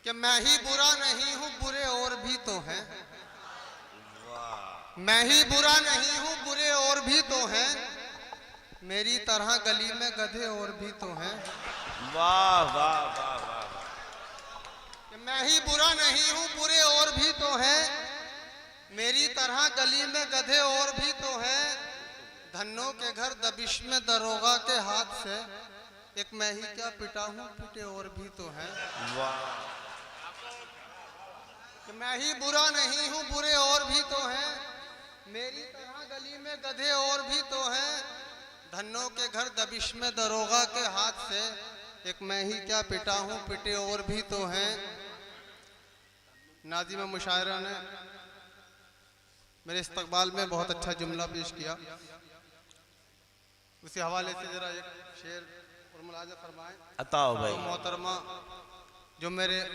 कि मैं ही बुरा नहीं हूं, बुरे और भी तो हैं। मैं ही बुरा नहीं हूं, बुरे और भी तो हैं। मेरी तरह गली में गधे और भी तो हैं। वाह वाह वाह वाह। कि मैं ही बुरा नहीं हूं, बुरे और भी तो हैं। मेरी तरह गली में गधे और भी तो हैं। धन्नों के घर दबिश में दरोगा के हाथ से, एक मैं ही क्या पिटा हूं, पिटे और भी तो हैं। कि मैं ही बुरा नहीं हूं, बुरे और भी तो हैं। मेरी तरह गली में गधे और भी तो हैं। धन्नों के घर दबिश में दरोगा के हाथ से, एक मैं ही क्या पिटा हूं, पिटे और भी तो हैं। नाज़िम मुशायरा ने मेरे इस्तकबाल में बहुत अच्छा जुमला पेश किया। उसी हवाले से जरा एक शेर और मुलाजा फरमाएं। अताओ भाई। तो मोहतरमा जो मेरे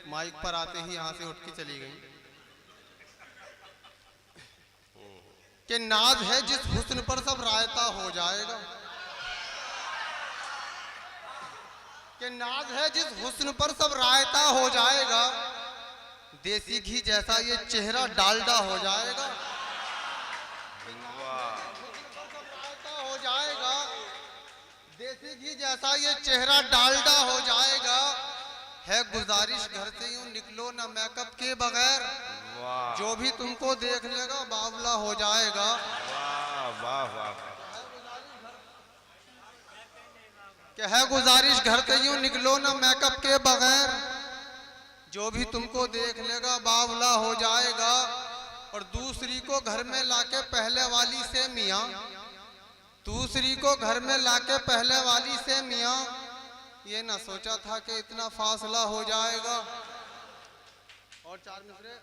माइक पर आते ही यहाँ से उठ के चली गई कि नाज है जिस हुस्न पर सब रायता हो जाएगा। कि नाज है जिस हुस्न पर सब रायता हो जाएगा। देसी घी जैसा ये चेहरा डालडा हो जाएगा। हो जाएगा देसी घी जैसा ये चेहरा डालडा हो जाएगा। है गुजारिश घर से यूं निकलो ना मेकअप के बगैर। जो भी तुमको देख लेगा बावला हो जाएगा। वाह वाह वाह। कि है गुजारिश घर से यूं निकलो ना मेकअप के बगैर। जो भी तुमको देख लेगा बावला हो जाएगा। और दूसरी को घर में लाके पहले वाली से मियाँ, दूसरी को घर में लाके पहले वाली से मियाँ, ये ना सोचा था कि इतना फासला हो जाएगा। और चार मिसरे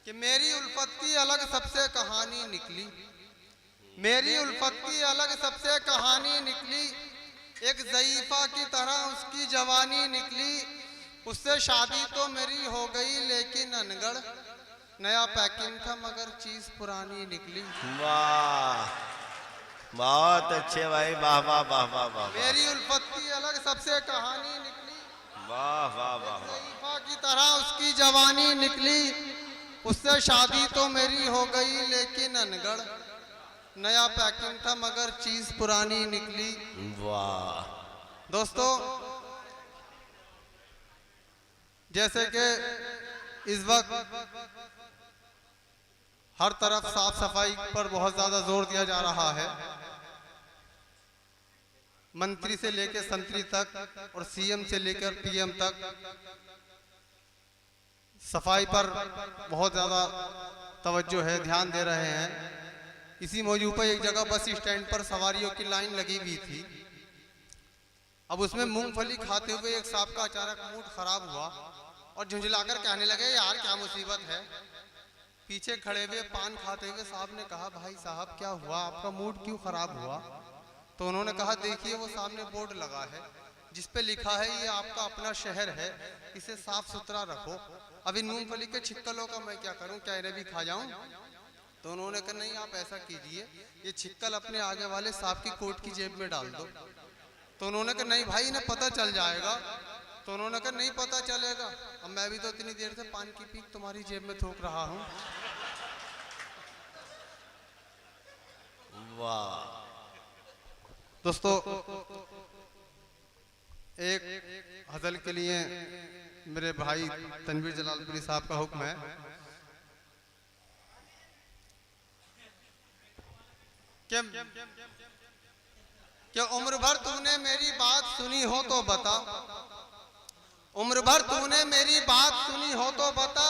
कि मेरी उल्फत की अलग सबसे कहानी निकली। मेरी उल्फत की अलग सबसे कहानी निकली। एक ज़ईफ़ा की तरह उसकी जवानी निकली। उससे शादी तो मेरी हो गई लेकिन अनगढ़। नया पैकिंग था मगर चीज पुरानी निकली। वाह बहुत अच्छे भाई। वाह वाह वाह वाह वाह। मेरी उल्फत की अलग सबसे कहानी निकली। वाह वाह वाह। ज़ईफ़ा की तरह उसकी जवानी निकली। उससे शादी तो मेरी हो गई लेकिन अनगढ़। नया पैकिंग था मगर चीज पुरानी निकली। वाह। दोस्तों जैसे कि इस वक्त हर तरफ साफ सफाई पर बहुत ज्यादा जोर दिया जा रहा है। मंत्री से लेकर संतरी तक और सीएम से लेकर पीएम तक सफाई पर बहुत ज्यादा तवज्जो है, ध्यान दे रहे हैं। इसी मौजू पर एक जगह बस स्टैंड पर सवारियों की लाइन लगी हुई थी। अब उसमें मूंगफली खाते हुए एक साहब का अचानक मूड खराब हुआ और झुंझलाकर कहने लगे, यार क्या मुसीबत है। पीछे खड़े हुए पान खाते हुए साहब ने कहा, भाई साहब क्या हुआ, आपका मूड क्यों खराब हुआ। तो उन्होंने कहा, देखिए वो सामने बोर्ड लगा है जिस पे लिखा है ये आपका अपना शहर है, इसे साफ सुथरा रखो। अब इन मूंगफली के छिक्कलों का मैं क्या करूं, क्या इन्हें भी खा जाऊं। तो उन्होंने कहा, नहीं आप ऐसा कीजिए, ये छिक्कल अपने आगे वाले साहब की कोट की जेब में डाल दो। तो उन्होंने कहा, नहीं भाई इन्हें पता चल जाएगा। तो उन्होंने कहा, नहीं पता चलेगा, अब मैं भी तो इतनी देर से पान की पीक तुम्हारी जेब में थूक रहा हूं। वाह। दोस्तों एक हजल के लिए मेरे भाई तनवीर जलालपुरी साहब का हुक्म है कि उम्र भर तूने मेरी बात सुनी हो तो बता। उम्र भर तूने मेरी बात सुनी हो तो बता।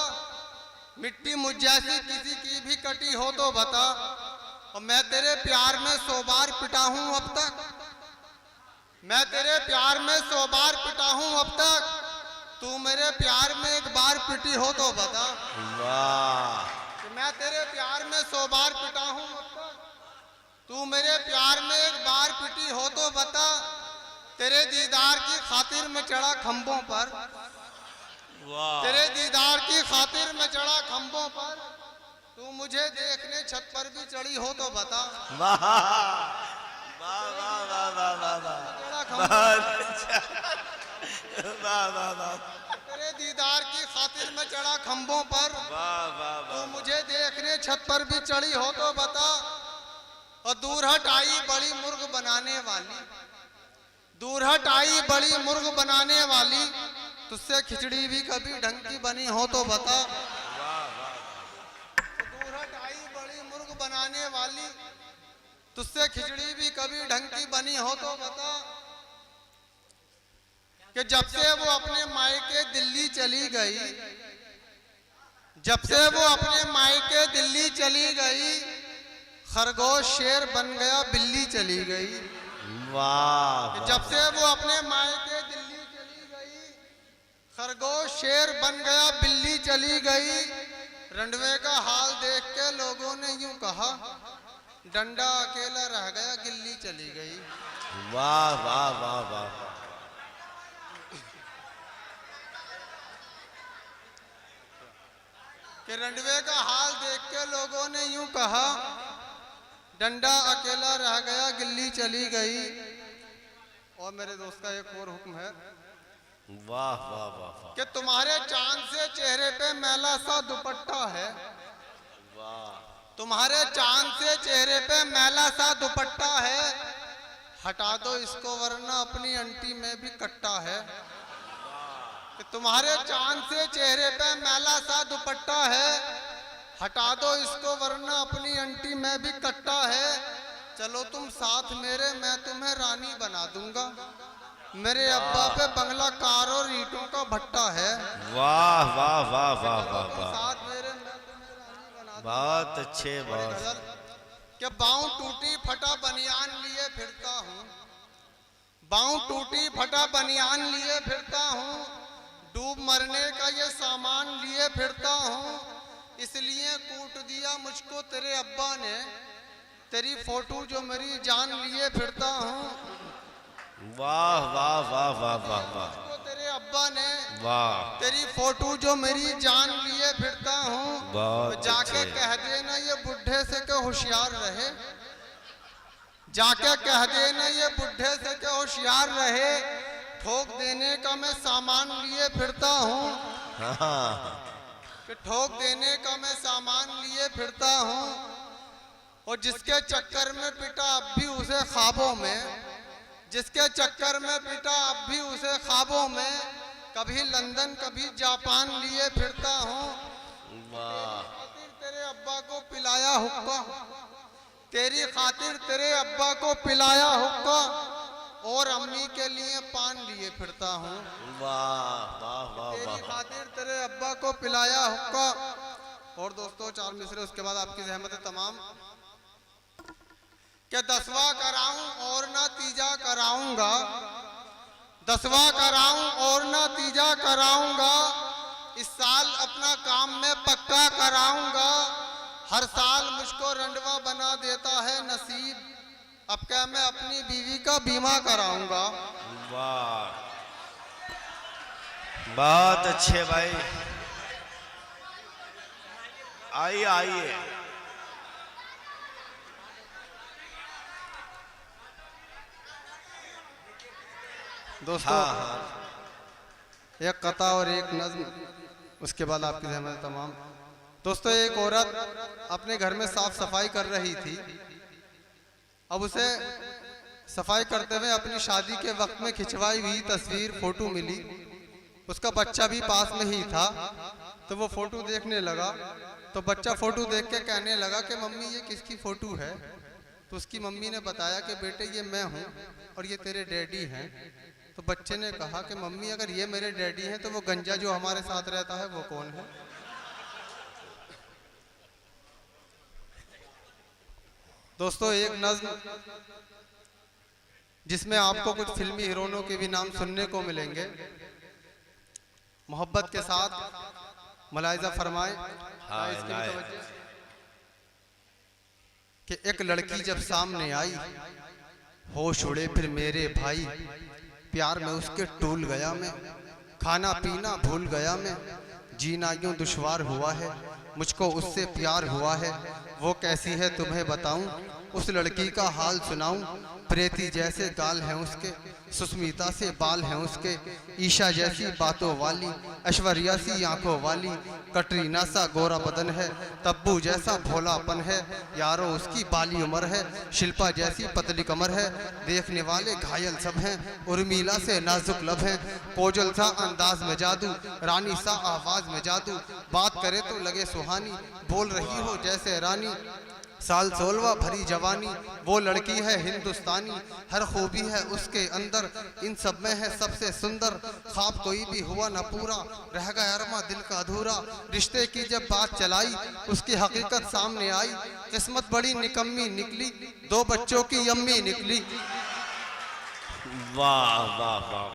मिट्टी मुझ जैसी किसी की भी कटी हो तो बता। और मैं तेरे प्यार में 100 बार पिटा हूं अब तक। मैं तेरे प्यार में 100 बार पिटा हूं अब तक। तू मेरे प्यार में एक बार पिटी हो तो बता। वाह। मैं तेरे प्यार में 100 बार पिटा हूं अब तक। तू मेरे प्यार में एक बार पिटी हो तो बता। तेरे दीदार की खातिर में चढ़ा खंभों पर। वाह। तेरे दीदार की खातिर में चढ़ा खंभों पर। तू मुझे देखने छत पर भी चढ़ी हो तो बता। वाह वाह वाह वाह वाह वाह वाह। बहुत अच्छा। वाह वाह वाह। तेरे दीदार की खातिर मैं चढ़ा खंभों पर, वाह वाह तू वाह मुझे देखने छत पर भी चढ़ी हो तो बता। और दूर हट आई बड़ी मुर्ग बनाने वाली, दूर हट आई बड़ी मुर्ग बनाने वाली, तुझसे खिचड़ी भी कभी ढंग की बनी हो तो बता। दूर हट आई बड़ी मुर्ग बनाने वाली, तुझसे खिचड़ी भी कभी ढंग की बनी हो तो बता। कि जब से वो अपने मायके दिल्ली चली गई, जब से वो अपने मायके दिल्ली चली गई, खरगोश शेर बन गया बिल्ली चली गई। वाह जब से वो अपने मायके दिल्ली चली गई, खरगोश शेर बन गया बिल्ली चली गई। रंडवे का हाल देख के लोगों ने यूं कहा, डंडा अकेला रह गया गिल्ली चली गई। वाह वाह वाह वाह कि रंडवे का हाल देख के लोगों ने यूं कहा, डंडा अकेला रह गया गिल्ली चली गई। और मेरे दोस्त का एक और हुक्म है, वाह वाह वाह कि तुम्हारे चांद से चेहरे पे मैला सा दुपट्टा है, वाह तुम्हारे चांद से चेहरे पे मैला सा दुपट्टा है, हटा दो इसको वरना अपनी अंटी में भी कट्टा है। कि तुम्हारे चांद से चेहरे पे मैला सा दुपट्टा है, हटा दो इसको वरना अपनी अंटी में भी कट्टा है। चलो तुम साथ मेरे, मैं तुम्हें रानी बना दूंगा, मेरे अब्बा पे बंगला कार और ईंटों का भट्टा है। वाह वाह वाह वाह वाह तुम वाह साथ मेरे, मैं तुम्हें रानी बना दूंगा। बहुत अच्छे बड़ी बहुत गजल कि बाँव टूटी फटा बनियान लिए फिरता हूँ, बाँव टूटी फटा बनियान लिए फिरता हूँ, डूब मरने का ये सामान लिए फिरता हूँ, इसलिए कूट दिया मुझको तेरे अब्बा ने, तेरी फोटो जो मेरी जान लिए फिरता हूँ। वाह वाह वाह वाह वाह वाह मुझको तेरे अब्बा ने, वाह तेरी फोटो जो मेरी जान लिए फिरता हूँ। बहुत जाके अच्छे। कह देना ये बुढ़े से के होशियार रहे, जाके कह देना ये बुढ़े से के होशियार रहे, ठोक देने का मैं सामान लिए फिरता हूँ। हाँ कि ठोक देने का मैं सामान लिए फिरता हूँ। और जिसके चक्कर में पिटा अब भी उसे ख्वाबों में, जिसके चक्कर में पिटा अब भी उसे ख्वाबों में, कभी लंदन कभी जापान लिए फिरता हूँ। वाह खातिर तेरे अब्बा को पिलाया हुक्का, तेरी खातिर तेरे अब्बा को पिलाया हुक्का, और अम्मी के लिए पान लिए फिरता हूँ। वाह वाह वाह तेरी वाह खातिर तेरे अब्बा को पिलाया हुक्का। और दोस्तों चार मिसरे उसके बाद आपकी जहमत तमाम। कि 10वां कराऊं और ना तीजा कराऊंगा, 10वां कराऊं और ना तीजा कराऊंगा, इस साल अपना काम में पक्का कराऊंगा, हर साल मुझको रंडवा बना देता है नसीब, अब क्या मैं अपनी बीवी का बीमा कराऊंगा। वाह बहुत अच्छे भाई, आइए आइए दोस्तों हाँ हाँ एक कथा और एक नज्म, उसके बाद आपकी जहमत तमाम। दोस्तों एक औरत अपने घर में साफ सफाई कर रही थी। अब उसे सफाई करते हुए अपनी शादी के वक्त में खिंचवाई हुई तस्वीर फोटो मिली, उसका बच्चा भी पास में ही था। तो वो फोटो देखने लगा, तो बच्चा फोटो देख के कहने लगा कि मम्मी ये किसकी फोटो है। तो उसकी मम्मी ने बताया कि बेटे ये मैं हूँ और ये तेरे डैडी हैं। तो बच्चे ने कहा कि मम्मी अगर ये मेरे डैडी हैं तो वो गंजा जो हमारे साथ रहता है वो कौन है। दोस्तों एक नज्म जिसमें आपको कुछ फिल्मी हीरोइनों के भी नाम सुनने को मिलेंगे, मोहब्बत के साथ मुलाहिजा फरमाएं। हाँ, इसकी भी इनायत। तवज्जो। कि एक लड़की जब सामने आई, होश उड़े फिर मेरे भाई, प्यार में उसके टूल गया मैं, खाना पीना भूल गया मैं, जीना यूं दुश्वार हुआ है, मुझको उससे प्यार हुआ है, वो कैसी है तुम्हें बताऊं, उस लड़की का हाल सुनाऊं, प्रेती जैसे गाल हैं उसके, सुस्मिता से बाल हैं उसके, ईशा जैसी बातों वाली, ऐश्वर्या सी आंखों वाली, कटरीना सा गोरा बदन है, तब्बू जैसा भोलापन है, यारो उसकी बाली उम्र है, शिल्पा जैसी पतली कमर है, देखने वाले घायल सब हैं, उर्मिला से नाजुक लब है, कोजल सा अंदाज में जादू, रानी सा आवाज में जादू, बात करे तो लगे सुहानी, बोल रही हो जैसे रानी, साल 16 भरी जवानी, वो लड़की है हिंदुस्तानी, हर खूबी है उसके अंदर, इन सब में है सबसे सुंदर, ख्वाब कोई भी हुआ न पूरा, रह गया अरमा दिल का अधूरा, रिश्ते की जब बात चलाई उसकी हकीकत सामने आई, किस्मत बड़ी निकम्मी निकली, 2 बच्चों की अम्मी निकली। वाह वाह वाह।